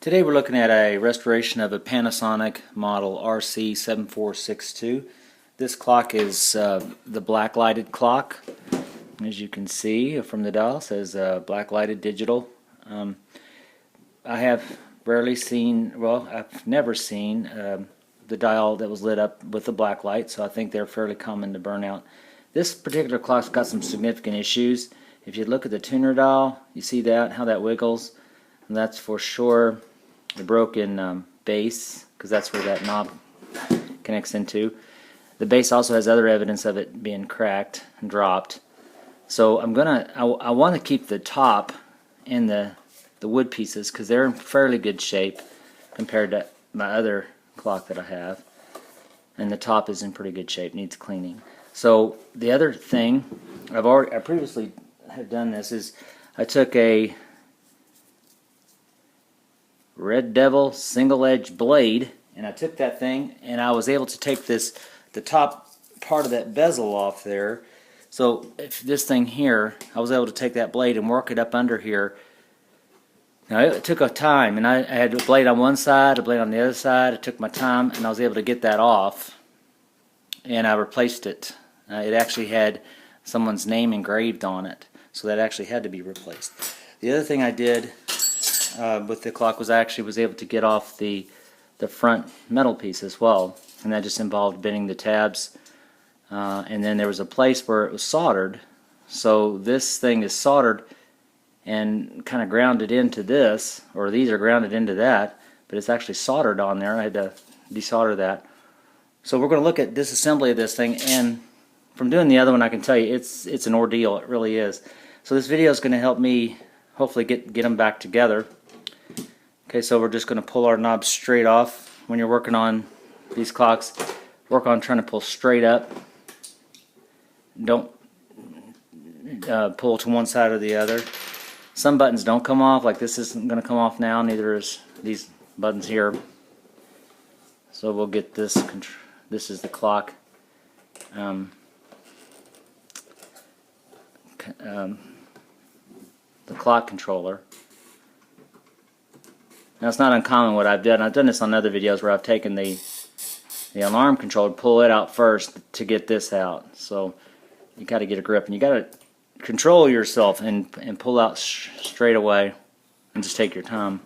Today we're looking at a restoration of a Panasonic model RC-7462. This clock is the black lighted clock. As you can see from the dial, it says black lighted digital. I have rarely seen, well, I've never seen the dial that was lit up with the black light, so I think they're fairly common to burn out. This particular clock's got some significant issues. If you look at the tuner dial, you see that, how that wiggles, and that's for sure a broken base, because that's where that knob connects into. The base also has other evidence of it being cracked and dropped. So I want to keep the top and the wood pieces because they're in fairly good shape compared to my other clock that I have, and the top is in pretty good shape, needs cleaning. So the other thing I previously had done this is I took a Red Devil single edge blade, and I took that thing and I was able to take the top part of that bezel off there. So if this thing here, I was able to take that blade and work it up under here. Now it took a time, and I had a blade on one side, a blade on the other side. It took my time, and I was able to get that off, and I replaced it. It actually had someone's name engraved on it, so that actually had to be replaced. The other thing I did with the clock was I actually was able to get off the front metal piece as well, and that just involved bending the tabs, and then there was a place where it was soldered. So this thing is soldered and kind of grounded into this, or these are grounded into that, but it's actually soldered on there. I had to desolder that. So we're going to look at disassembly of this thing, and from doing the other one I can tell you it's an ordeal. It really is. So this video is going to help me hopefully get them back together. Okay, so we're just going to pull our knobs straight off. When you're working on these clocks, work on trying to pull straight up. Don't pull to one side or the other. Some buttons don't come off, like this isn't going to come off now, neither is these buttons here. So we'll get this, this is the clock. The clock controller. Now it's not uncommon what I've done. I've done this on other videos where I've taken the alarm controller, pull it out first to get this out. So you got to get a grip, and you got to control yourself and pull out straight away, and just take your time.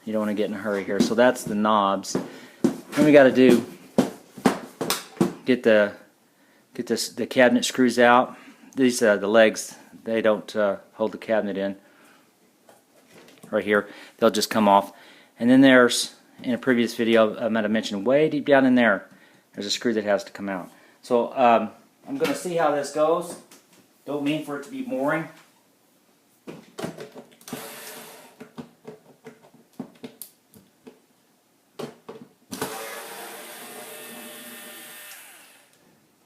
You don't want to get in a hurry here. So that's the knobs. Then we got to do get the cabinet screws out. These the legs, they don't hold the cabinet in. Right here, they'll just come off. And then there's, in a previous video I might have mentioned, way deep down in there, there's a screw that has to come out. So I'm going to see how this goes. Don't mean for it to be boring.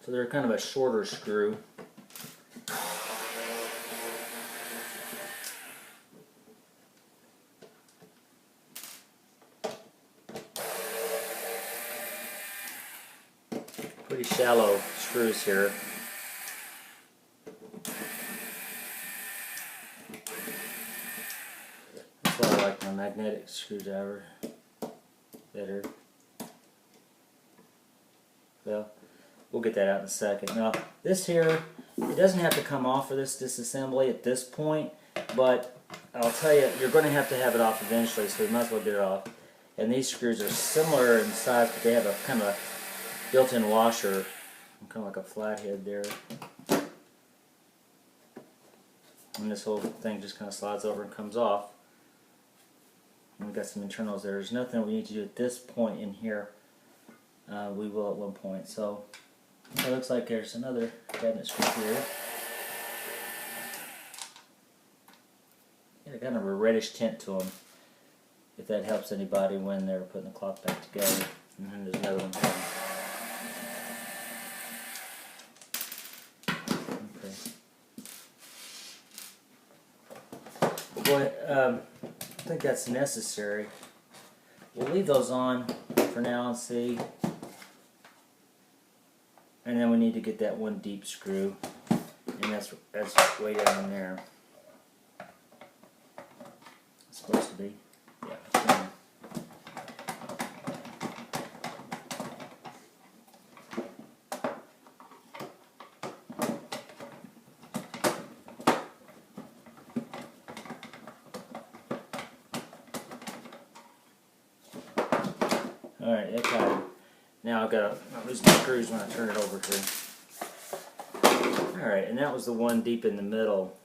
So they're kind of a shorter screw. Pretty shallow screws here. That's why I like my magnetic screwdriver better. Well, we'll get that out in a second. Now, this here, it doesn't have to come off for this disassembly at this point, but I'll tell you, you're going to have it off eventually, so we might as well get it off. And these screws are similar in size, but they have a kind of a built-in washer, kind of like a flathead there. And this whole thing just kind of slides over and comes off. And we've got some internals there. There's nothing we need to do at this point in here. We will at one point. So it looks like there's another cabinet screw here. Got kind of a reddish tint to them, if that helps anybody when they're putting the clock back together. And then there's another one here. Boy, I think that's necessary. We'll leave those on for now and see. And then we need to get that one deep screw, and that's way down there. It's supposed to be. Yeah. Alright, that kind of, now I've got to lose my screws when I turn it over here. Alright, and that was the one deep in the middle.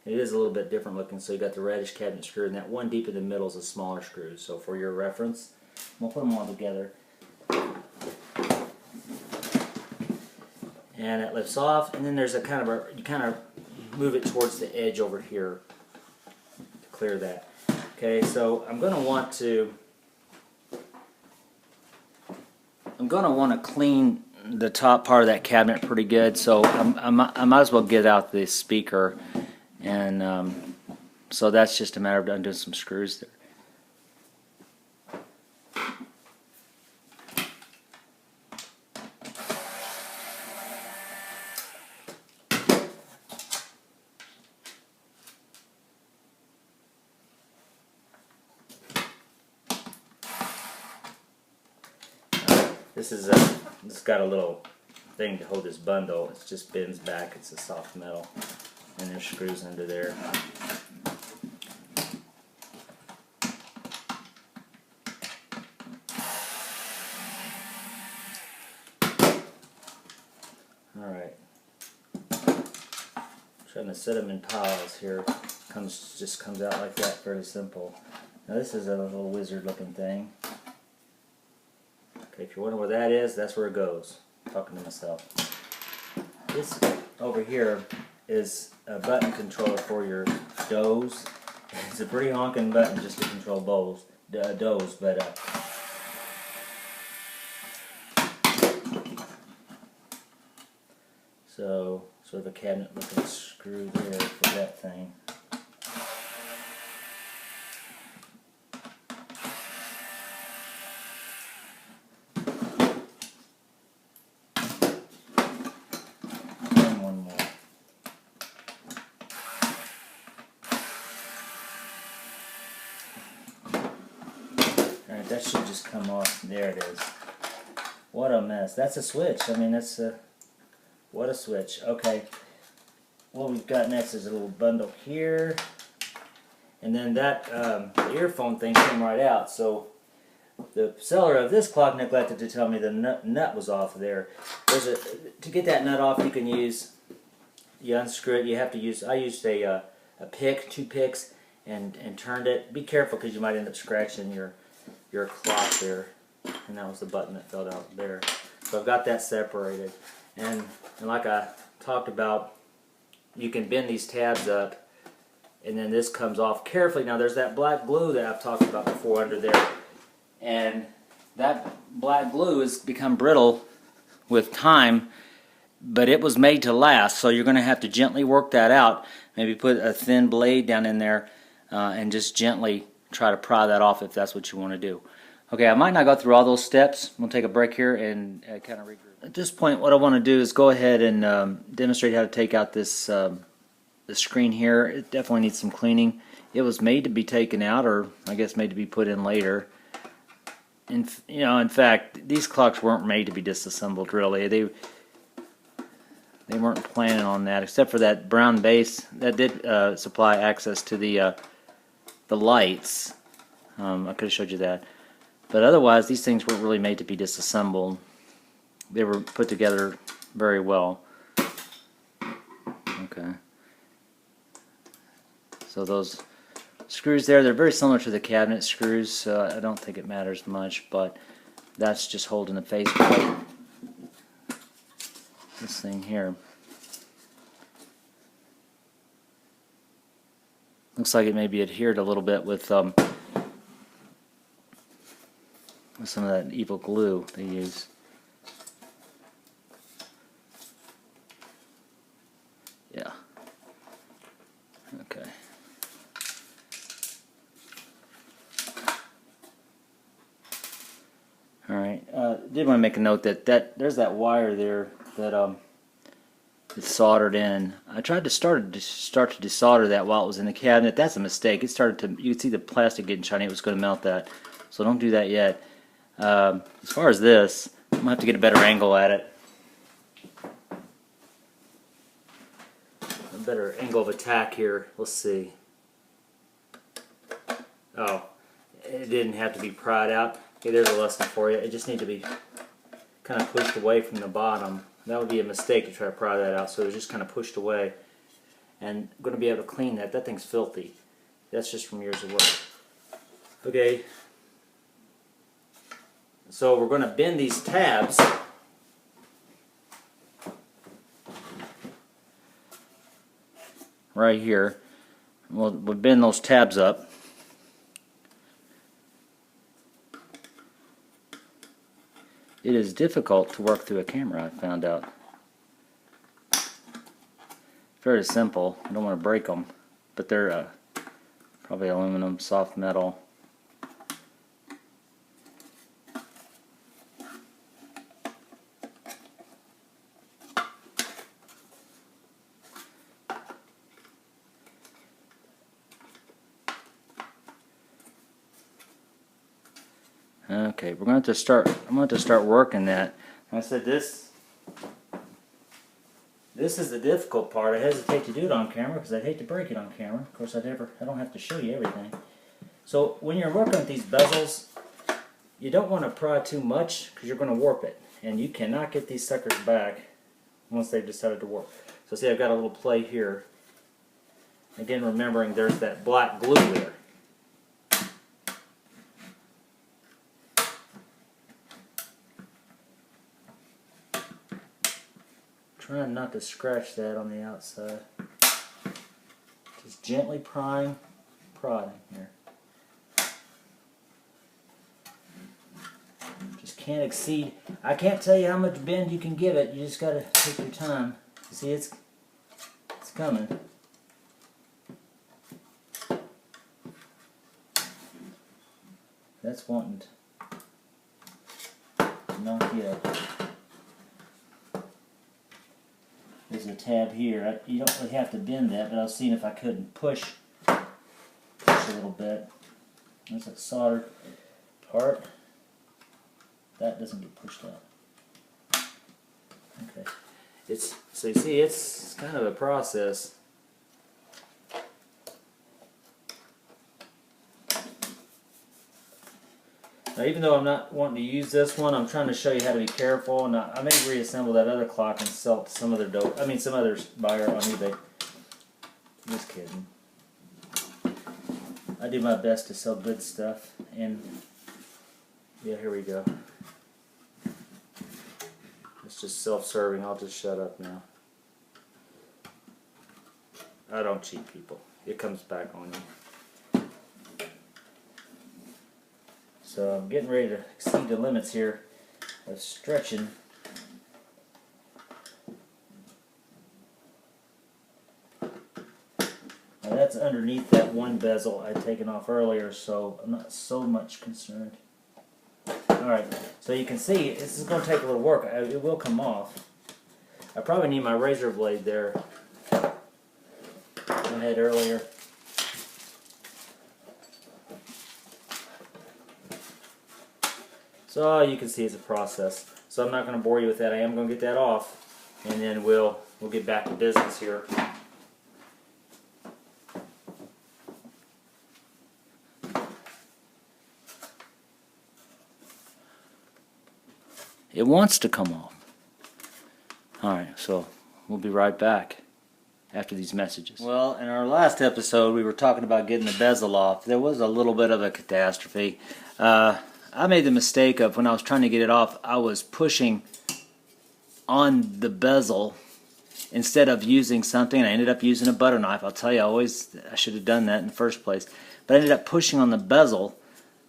It is a little bit different looking, so you got the reddish cabinet screw, and that one deep in the middle is a smaller screw. So for your reference, we'll put them all together. And it lifts off, and then there's a kind of a, you kind of move it towards the edge over here to clear that. Okay, so I'm going to want to clean the top part of that cabinet pretty good, so I might as well get out the speaker, and so that's just a matter of undoing some screws there. This got a little thing to hold this bundle. It just bends back. It's a soft metal, and there's screws under there. All right. Trying to set them in piles here. Just comes out like that. Very simple. Now this is a little wizard-looking thing. Okay, if you're wondering where that is, that's where it goes. I'm talking to myself. This over here is a button controller for your doughs. It's a pretty honking button just to control doughs, but so sort of a cabinet-looking screw there for that thing. Alright, that should just come off. There it is. What a mess. That's a switch. I mean, that's a... What a switch. Okay. What we've got next is a little bundle here. And then that the earphone thing came right out. So the seller of this clock neglected to tell me the nut was off there. To get that nut off, you can use... You unscrew it. You have to use... I used a pick, 2 picks, and turned it. Be careful because you might end up scratching your clock there, and that was the button that fell out there. So I've got that separated, and like I talked about, you can bend these tabs up, and then this comes off carefully. Now there's that black glue that I've talked about before under there, and that black glue has become brittle with time, but it was made to last, so you're going to have to gently work that out. Maybe put a thin blade down in there and just gently try to pry that off if that's what you want to do. Okay, I might not go through all those steps. We'll take a break here and kind of regroup. At this point, what I want to do is go ahead and demonstrate how to take out this the screen here. It definitely needs some cleaning. It was made to be taken out, or I guess made to be put in later. In fact, these clocks weren't made to be disassembled. Really, they weren't planning on that, except for that brown base that did supply access to the lights. I could have showed you that, but otherwise these things weren't really made to be disassembled. They were put together very well. Okay, so those screws there, they're very similar to the cabinet screws, so I don't think it matters much, but that's just holding the faceplate. This thing here looks like it may be adhered a little bit with some of that evil glue they use. Yeah. Okay. All right. Did want to make a note that there's that wire there that it's soldered in. I tried to start to desolder that while it was in the cabinet. That's a mistake. It started to, you could see the plastic getting shiny. It was going to melt that. So don't do that yet. As far as this, I'm going to have to get a better angle at it. A better angle of attack here. Let's see. Oh, it didn't have to be pried out. Okay, there's a lesson for you. It just needs to be kind of pushed away from the bottom. That would be a mistake to try to pry that out, so it's just kind of pushed away. And I'm going to be able to clean that. That thing's filthy. That's just from years of work. Okay, so we're going to bend these tabs. Right here. We'll bend those tabs up. It is difficult to work through a camera, I found out. Very simple. I don't want to break them, but they're probably aluminum, soft metal. Okay, we're going to start. I'm going to start working that. I said this is the difficult part. I hesitate to do it on camera because I'd hate to break it on camera. Of course, I don't have to show you everything. So when you're working with these bezels, you don't want to pry too much because you're going to warp it, and you cannot get these suckers back once they've decided to warp. So see, I've got a little play here. Again, remembering there's that black glue there. Trying not to scratch that on the outside. Just gently prodding here. Just can't exceed. I can't tell you how much bend you can give it. You just gotta take your time. See, it's coming. That's wanting to knock you up. There's a tab here. You don't really have to bend that, but I was seeing if I couldn't push a little bit. There's that soldered part. That doesn't get pushed out. Okay. So you see, it's kind of a process. Now, even though I'm not wanting to use this one, I'm trying to show you how to be careful. And I may reassemble that other clock and sell it to some other some other buyer on eBay. Just kidding. I do my best to sell good stuff, and yeah, here we go. It's just self-serving. I'll just shut up now. I don't cheat people. It comes back on you. So I'm getting ready to exceed the limits here of stretching. Now that's underneath that one bezel I'd taken off earlier, so I'm not so much concerned. Alright, so you can see this is going to take a little work. It will come off. I probably need my razor blade there. I had earlier. So you can see it's a process. So I'm not going to bore you with that. I am going to get that off, and then we'll get back to business here. It wants to come off. Alright, so we'll be right back after these messages. Well, in our last episode we were talking about getting the bezel off. There was a little bit of a catastrophe. I made the mistake of, when I was trying to get it off, I was pushing on the bezel instead of using something. I ended up using a butter knife. I'll tell you, I should have done that in the first place. But I ended up pushing on the bezel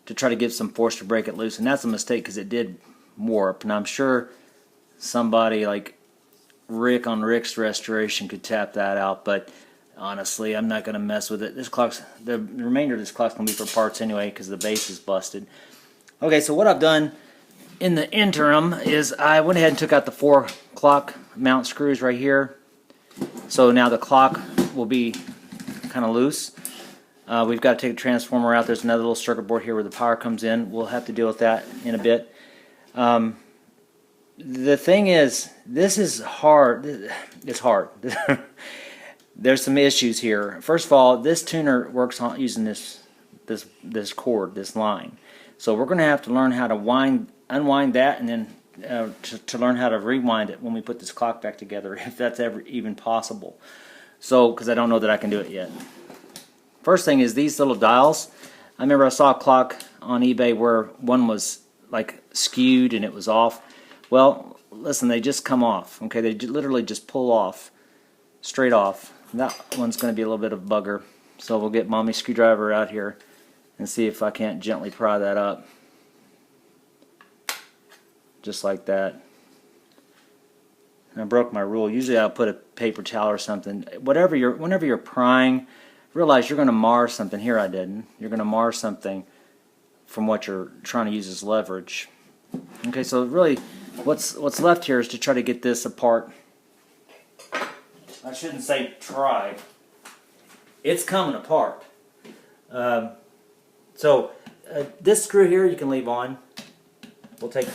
to try to give some force to break it loose, and that's a mistake because it did warp. And I'm sure somebody like Rick on Rick's Restoration could tap that out, but honestly, I'm not going to mess with it. The remainder of this clock's going to be for parts anyway because the base is busted. Okay, so what I've done in the interim is I went ahead and took out the 4 clock mount screws right here. So now the clock will be kind of loose. We've got to take a transformer out. There's another little circuit board here where the power comes in. We'll have to deal with that in a bit. The thing is, this is hard. It's hard. There's some issues here. First of all, this tuner works on using this this cord, this line. So we're going to have to learn how to unwind that, and then to learn how to rewind it when we put this clock back together, if that's ever even possible. So, because I don't know that I can do it yet. First thing is these little dials. I remember I saw a clock on eBay where one was like skewed and it was off. Well, listen, they just come off. Okay, they literally just pull off, straight off. That one's going to be a little bit of a bugger. So we'll get Mommy's screwdriver out here and see if I can't gently pry that up. Just like that. And I broke my rule. Usually I'll put a paper towel or something. Whenever you're prying, realize you're going to mar something. Here I didn't. You're going to mar something from what you're trying to use as leverage. Okay, so really what's left here is to try to get this apart. I shouldn't say try. It's coming apart. This screw here you can leave on. We'll take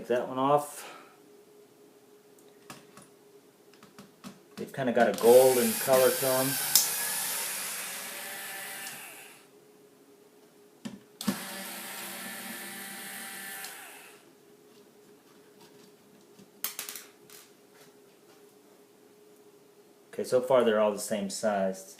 that one off. They've kind of got a golden color to them. Okay, so far they're all the same size.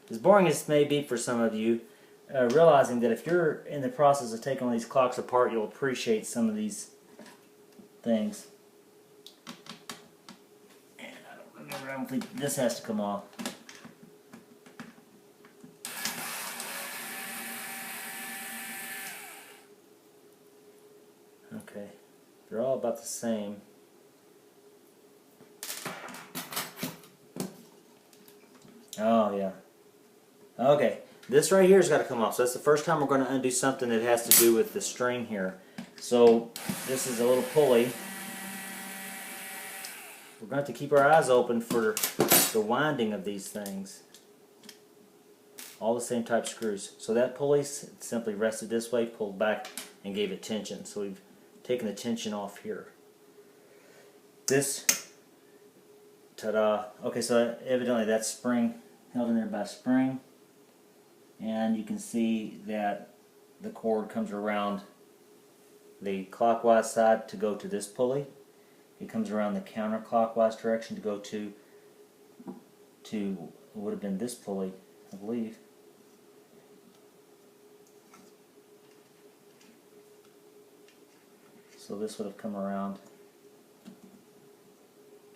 As boring as it may be for some of you, realizing that if you're in the process of taking one of these clocks apart, you'll appreciate some of these things. And I don't think this has to come off. Okay, they're all about the same. Oh yeah. Okay, this right here has got to come off. So that's the first time we're going to undo something that has to do with the string here. So this is a little pulley. We're going to have to keep our eyes open for the winding of these things. All the same type screws. So that pulley simply rested this way, pulled back, and gave it tension. So we've taken the tension off here. This, ta-da. Okay, so evidently that's spring, held in there by spring. And you can see that the cord comes around the clockwise side to go to this pulley. It comes around the counterclockwise direction to go to would have been this pulley, I believe. So this would have come around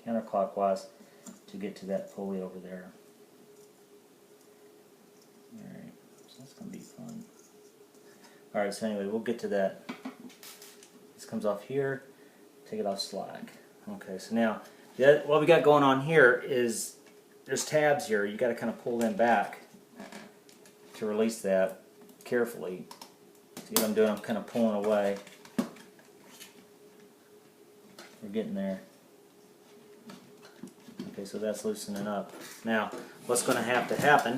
counterclockwise to get to that pulley over there. Alright, so that's going to be fun. Alright, so anyway, we'll get to that. This comes off here, take it off slack. Okay, so now, what we got going on here is, there's tabs here. You got to kind of pull them back to release that carefully. See what I'm doing? I'm kind of pulling away. We're getting there. Okay, so that's loosening up. Now, what's going to happen,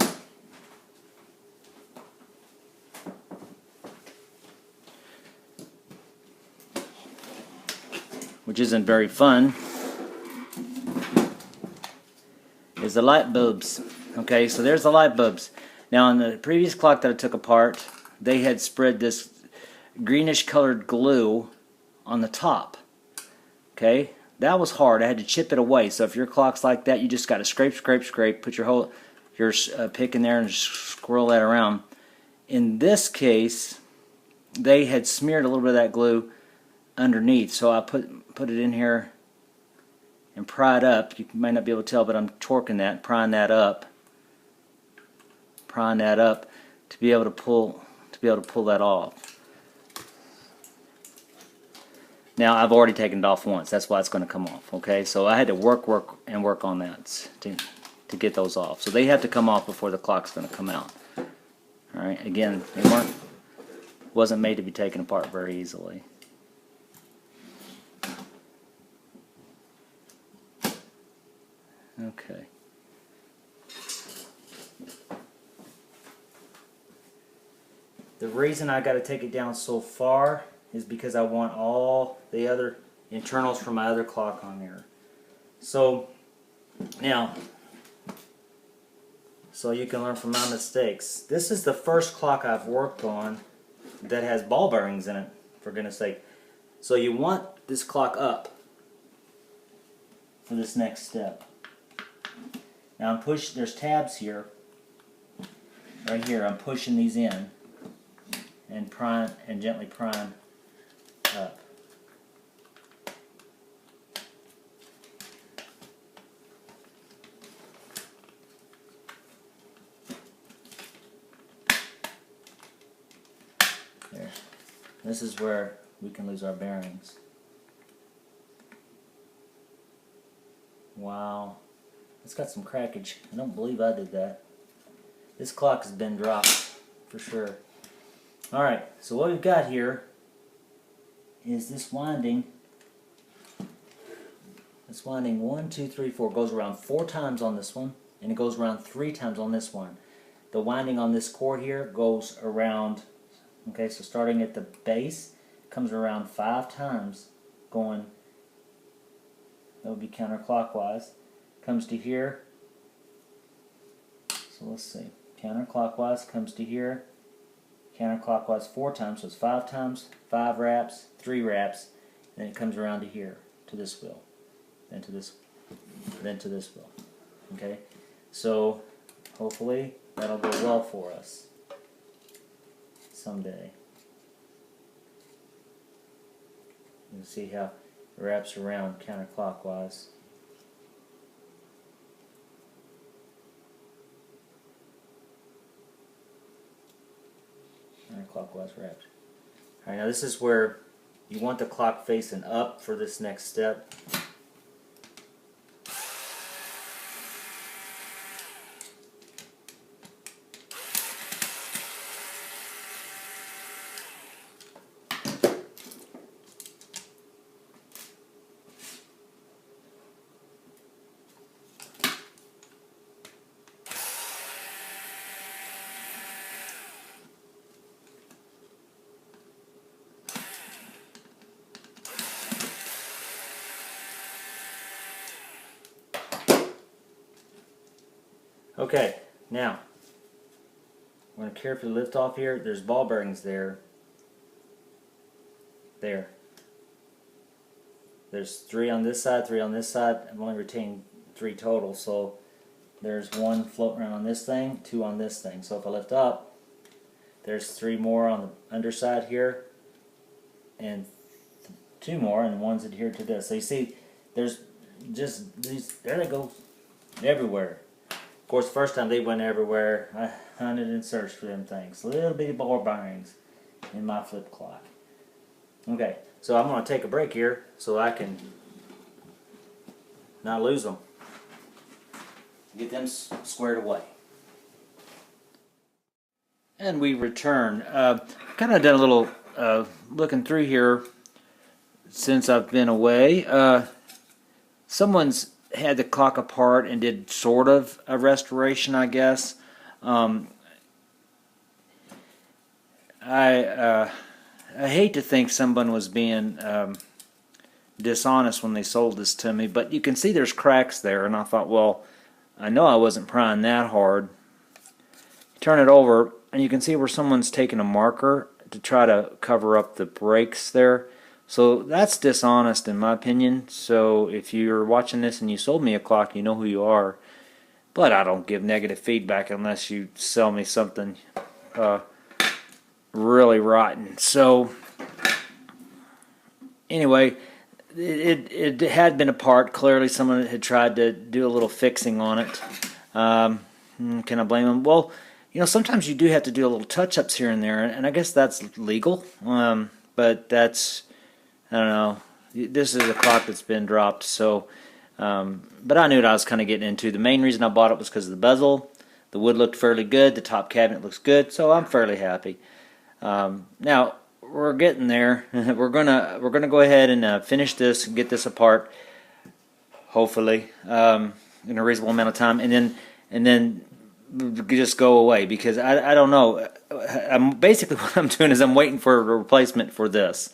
which isn't very fun, is the light bulbs. Okay, so there's the light bulbs. Now, on the previous clock that I took apart, they had spread this greenish colored glue on the top. Okay, that was hard. I had to chip it away. So if your clock's like that, you just got to scrape, put your pick in there and just swirl that around. In this case, they had smeared a little bit of that glue underneath, so I put it in here and pry it up. You might not be able to tell, but I'm torquing that, prying that up to be able to pull that off. Now I've already taken it off once. That's why it's going to come off. Okay, so I had to work on that to get those off. So they have to come off before the clock's going to come out. All right. Again, it wasn't made to be taken apart very easily. Okay. The reason I got to take it down so far is because I want all the other internals for my other clock on there. So now, so you can learn from my mistakes. This is the first clock I've worked on that has ball bearings in it, for goodness sake. So you want this clock up for this next step. Now I'm pushing, there's tabs here, right here. I'm pushing these in and prime and gently prime up. There. This is where we can lose our bearings. Wow. It's got some crackage. I don't believe I did that. This clock has been dropped for sure. Alright, so what we've got here is this winding. This winding 1, 2, 3, 4 goes around 4 times on this one, and it goes around 3 times on this one. The winding on this core here goes around, okay, so starting at the base, comes around 5 times going, that would be counterclockwise. Comes to here, so let's see, counterclockwise, comes to here, counterclockwise 4 times, so it's 5 times, 5 wraps, 3 wraps, and then it comes around to here, to this wheel, then to this wheel. Okay, so hopefully that'll go well for us someday. You can see how it wraps around counterclockwise. Counterclockwise wrapped. Alright, now this is where you want the clock facing up for this next step. Okay, now I'm going to carefully lift off here. There's ball bearings there. There. There's 3 on this side, 3 on this side. I've only retained 3 total, so there's 1 floating around on this thing, 2 on this thing. So if I lift up, there's 3 more on the underside here, and 2 more, and 1's adhered to this. So you see, there's just these, there they go, everywhere. Of course, the first time they went everywhere, I hunted and searched for them things. Little bitty ball bearings in my flip clock. Okay, so I'm going to take a break here so I can not lose them. Get them squared away. And we return. Kind of done a little looking through here since I've been away. Someone's had the clock apart and did sort of a restoration, I guess. I hate to think someone was being dishonest when they sold this to me, but you can see there's cracks there, and I thought, well, I know I wasn't prying that hard. Turn it over, and you can see where someone's taken a marker to try to cover up the breaks there. So that's dishonest in my opinion. So if you're watching this and you sold me a clock, you know who you are. But I don't give negative feedback unless you sell me something really rotten. So anyway, it had been apart. Clearly someone had tried to do a little fixing on it. Can I blame them? Well, you know, sometimes you do have to do a little touch-ups here and there, and I guess that's legal. But that's, I don't know. This is a clock that's been dropped, so. But I knew what I was kind of getting into. The main reason I bought it was because of the bezel. The wood looked fairly good. The top cabinet looks good, so I'm fairly happy. Now we're getting there. we're gonna go ahead and finish this and get this apart, hopefully, in a reasonable amount of time, and then just go away, because I don't know. Basically what I'm doing is I'm waiting for a replacement for this.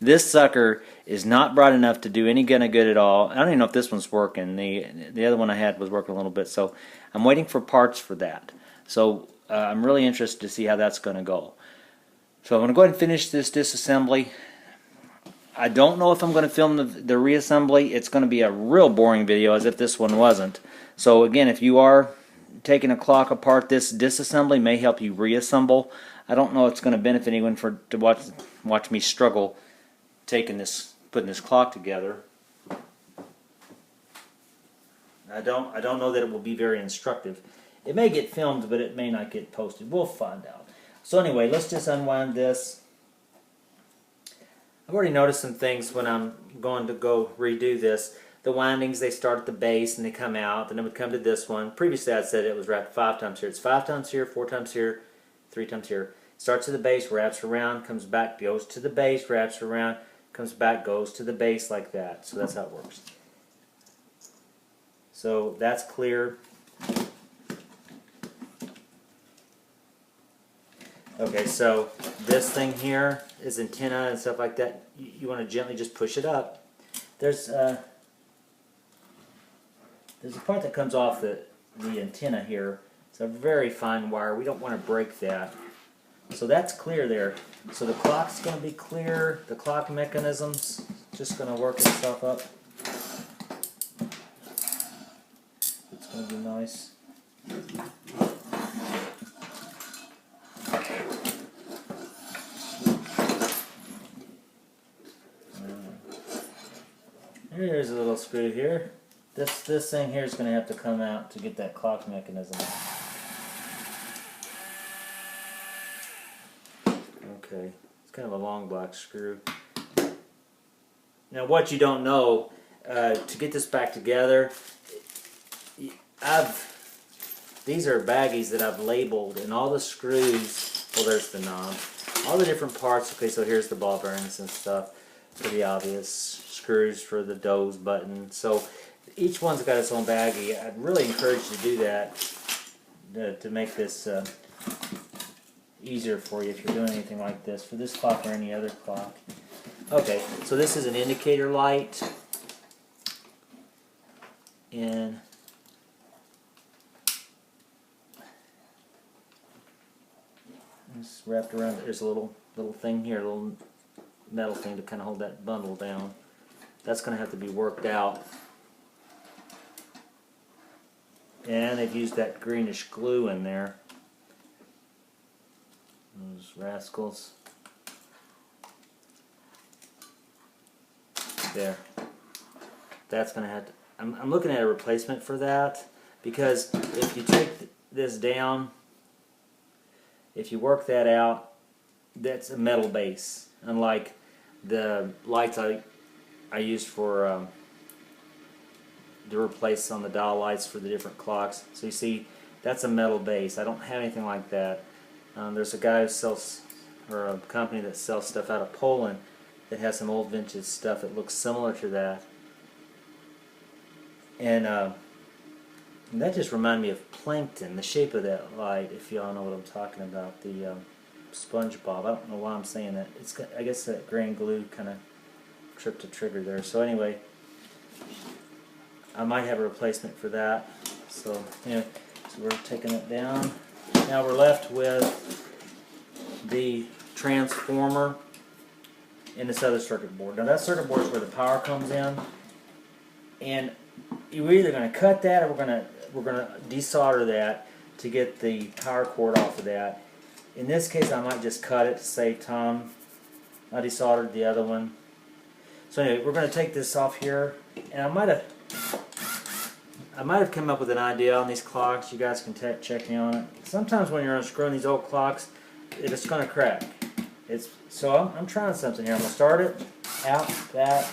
This sucker is not bright enough to do any kind of good at all. I don't even know if this one's working. The other one I had was working a little bit, so I'm waiting for parts for that. So I'm really interested to see how that's going to go. So I'm going to go ahead and finish this disassembly. I don't know if I'm going to film the reassembly. It's going to be a real boring video, as if this one wasn't. So again, if you are taking a clock apart, this disassembly may help you reassemble. I don't know if it's going to benefit anyone to watch me struggle putting this clock together. I don't know that it will be very instructive. It may get filmed, but it may not get posted. We'll find out. So anyway, let's just unwind this. I've already noticed some things when I'm going to go redo this. The windings, they start at the base and they come out, then it would come to this one. Previously I said it was wrapped 5 times here. It's 5 times here, 4 times here, 3 times here. Starts at the base, wraps around, comes back, goes to the base, wraps around, comes back, goes to the base, like that. So that's how it works. So that's clear. Okay, so this thing here is antenna and stuff like that. You want to gently just push it up. There's a part that comes off the antenna here. It's a very fine wire. We don't want to break that. So that's clear there. So the clock's going to be clear. The clock mechanism's just going to work itself up. It's going to be nice. Here's a little screw here. This thing here is going to have to come out to get that clock mechanism. Okay, it's kind of a long black screw. Now what you don't know, to get this back together, these are baggies that I've labeled, and all the screws, well, there's the knob, all the different parts. Okay, so here's the ball bearings and stuff, pretty obvious. Screws for the doze button. So each one's got its own baggie. I'd really encourage you to do that to make this easier for you if you're doing anything like this, for this clock or any other clock. Okay, so this is an indicator light, and it's wrapped around. There's a little thing here, a little metal thing to kind of hold that bundle down. That's going to have to be worked out. And they've used that greenish glue in there. Those rascals. There. That's going to have to... I'm looking at a replacement for that, because if you take this down, if you work that out, that's a metal base. Unlike the lights I used for to replace on the dial lights for the different clocks. So you see, that's a metal base. I don't have anything like that. There's a guy who sells, or a company that sells stuff out of Poland that has some old vintage stuff that looks similar to that. And that just reminded me of Plankton, the shape of that light, if y'all know what I'm talking about, the SpongeBob. I don't know why I'm saying that. It's, I guess that green glue kind of tripped a trigger there. So anyway, I might have a replacement for that. So, so we're taking it down. Now we're left with the transformer and this other circuit board. Now that circuit board is where the power comes in, and we're either going to cut that, or we're going to desolder that to get the power cord off of that. In this case, I might just cut it to save time. I desoldered the other one. So anyway, we're going to take this off here, and I might have come up with an idea on these clocks. You guys can check me on it. Sometimes when you're unscrewing these old clocks, it's going to crack. So I'm trying something here. I'm going to start it out that.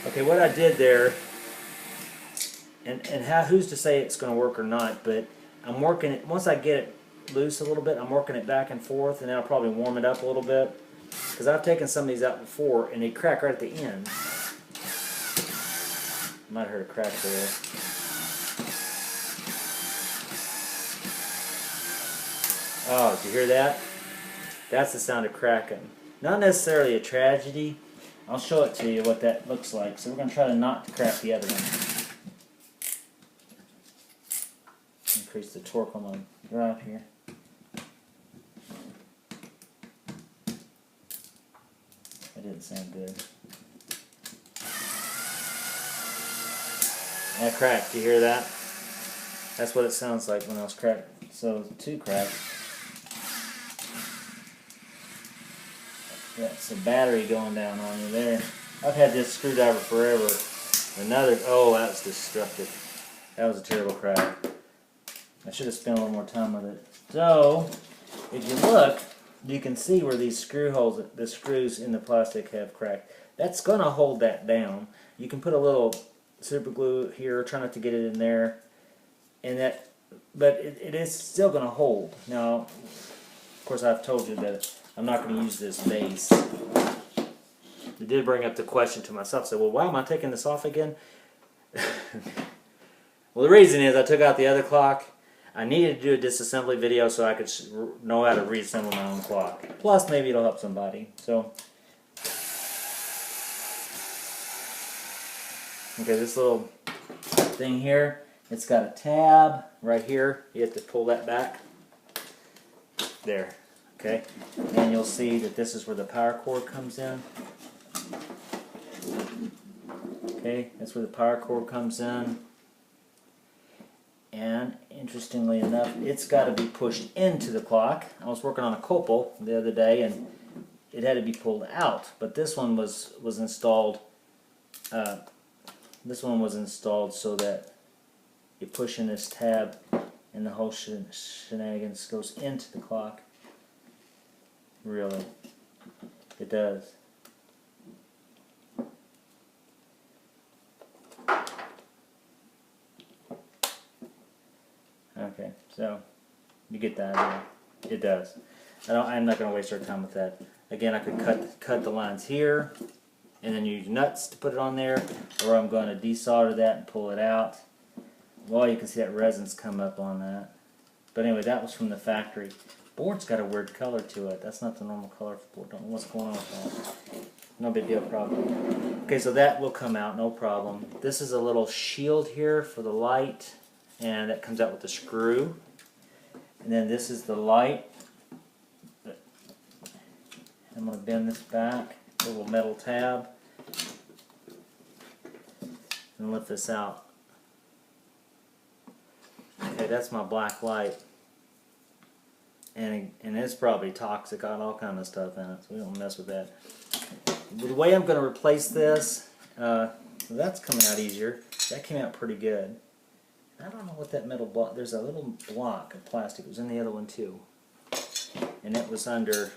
Okay, what I did there, and who's to say it's going to work or not, but I'm working it, once I get it loose a little bit, I'm working it back and forth, and then I'll probably warm it up a little bit, because I've taken some of these out before and they crack right at the end. Might have heard a crack there. Oh, did you hear that? That's the sound of cracking. Not necessarily a tragedy. I'll show it to you what that looks like. So we're going to try to not crack the other one. Increase the torque on my drive here. That didn't sound good. That cracked. Do you hear that? That's what it sounds like when I was cracked. So, two cracks. That's the battery going down on you there. I've had this screwdriver forever. Another, oh, that was destructive. That was a terrible crack. I should have spent a little more time with it. So, if you look, you can see where these screw holes, the screws in the plastic have cracked. That's going to hold that down. You can put a little super glue here, try not to get it in there, and that, but it is still going to hold. Now, of course, I've told you that I'm not going to use this base. It did bring up the question to myself. So, well, why am I taking this off again? Well, the reason is I took out the other clock. I needed to do a disassembly video so I could know how to reassemble my own clock. Plus, maybe it'll help somebody. So, okay, this little thing here, it's got a tab right here. You have to pull that back. There. Okay, and you'll see that this is where the power cord comes in. Okay, that's where the power cord comes in. And interestingly enough, it's got to be pushed into the clock. I was working on a copal the other day, and it had to be pulled out. But this one was installed. This one was installed so that you push in this tab, and the whole shenanigans goes into the clock. Really, it does. Okay, so you get that idea. It does. I'm not going to waste our time with that. Again, I could cut the lines here, and then use nuts to put it on there, or I'm going to desolder that and pull it out. Well, you can see that resin's come up on that. But anyway, that was from the factory. Board's got a weird color to it. That's not the normal color for board. Don't know what's going on with that. No big deal, problem. Okay, so that will come out, no problem. This is a little shield here for the light, and that comes out with the screw. And then this is the light. I'm going to bend this back, a little metal tab, and lift this out. Okay, that's my black light. And it's probably toxic, got all kind of stuff in it, so we don't mess with that. The way I'm going to replace this, that's coming out easier. That came out pretty good. I don't know what that metal block, there's a little block of plastic, it was in the other one too. And it was under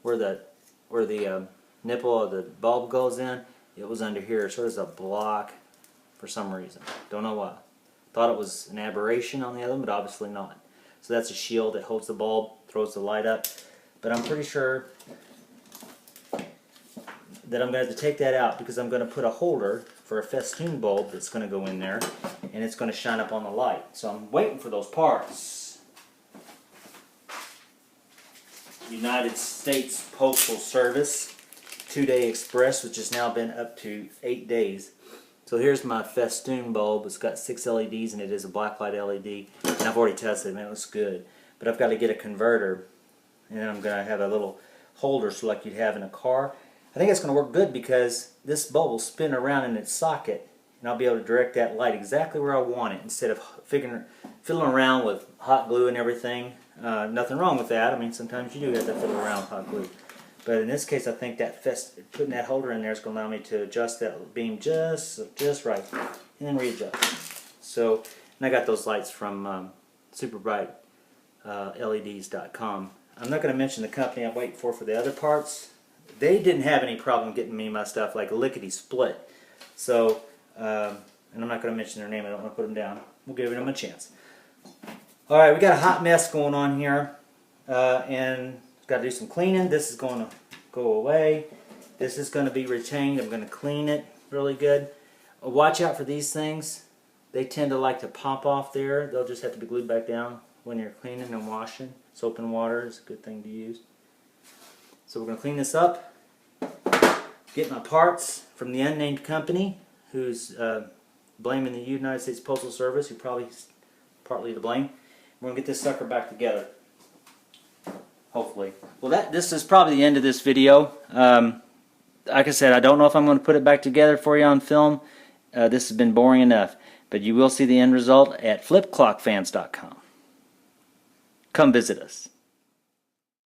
where the nipple of the bulb goes in, it was under here, so there's a block for some reason. Don't know why. Thought it was an aberration on the other one, but obviously not. So that's a shield that holds the bulb, throws the light up. But I'm pretty sure that I'm going to have to take that out because I'm going to put a holder for a festoon bulb that's going to go in there, and it's going to shine up on the light. So I'm waiting for those parts. United States Postal Service 2-day express, which has now been up to 8 days. So here's my festoon bulb. It's got 6 LEDs and it is a blacklight LED. And I've already tested it, man, it looks good. But I've got to get a converter, and then I'm going to have a little holder so like you'd have in a car. I think it's going to work good because this bulb will spin around in its socket, and I'll be able to direct that light exactly where I want it instead of fiddling around with hot glue and everything. Nothing wrong with that. I mean, sometimes you do have to fiddle around with hot glue. But in this case, I think that putting that holder in there is going to allow me to adjust that beam just right, and then readjust. So, and I got those lights from superbrightleds.com. I'm not going to mention the company I'm waiting for the other parts. They didn't have any problem getting me my stuff like lickety split. So, and I'm not going to mention their name. I don't want to put them down. We'll give them a chance. All right, we got a hot mess going on here, and got to do some cleaning. This is going to go away. This is going to be retained. I'm going to clean it really good. Watch out for these things. They tend to like to pop off there. They'll just have to be glued back down. when you're cleaning and washing. Soap and water is a good thing to use. So we're going to clean this up, get my parts from the unnamed company who's blaming the United States Postal Service, who probably is partly to blame. We're going to get this sucker back together. Hopefully. Well, this is probably the end of this video. Like I said, I don't know if I'm going to put it back together for you on film. This has been boring enough. But you will see the end result at flipclockfans.com. Come visit us.